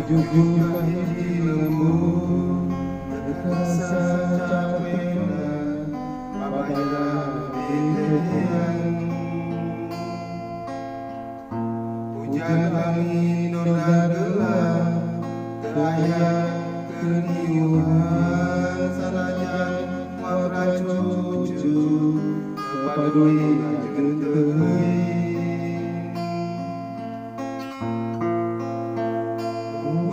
jujur kahiji lembut terasa capekna babaya dedean hujan angin noda gelap aya keniuhan sanajan mawra cucu kepadui jeung teuing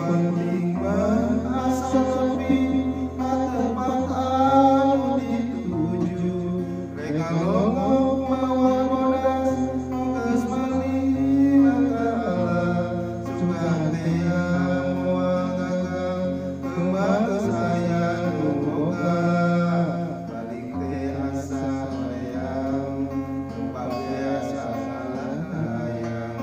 penting mah asa sepi katempat anu dituju rek ngalongok mawa bodas geus malila kalah sugan teh moal gagal kembang geus aya nu boga balik teh asa hayang tempat teh asa hayang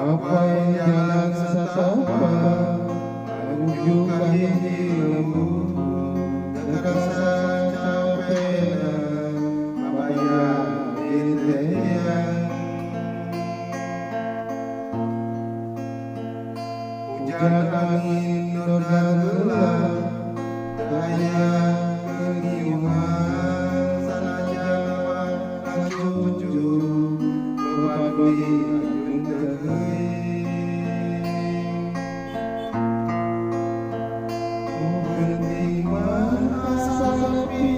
Mapai jalan setapak menuju kahiji lembut terasa capekna babaya dedean hujan angin noda gelap aya keniuhan sanajan mawra cucu kepadui penting mah asa sepi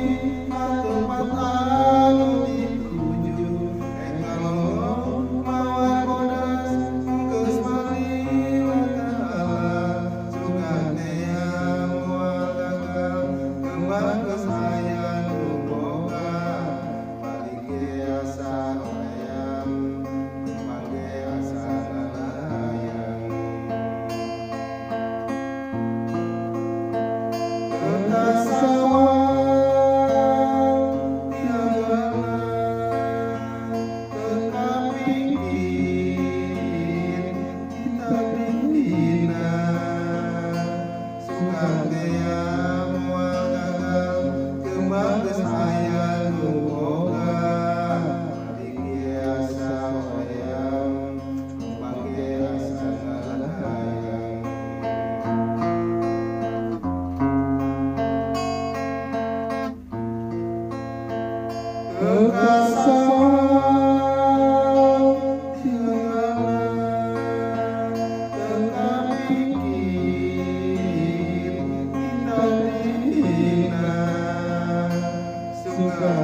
katempat anu dituju rek ngalongok mawa bodas geus malila kalah sugan teh moal gagal kembang geus aya nu boga balik ge asa hayang pangge asa hayang Suka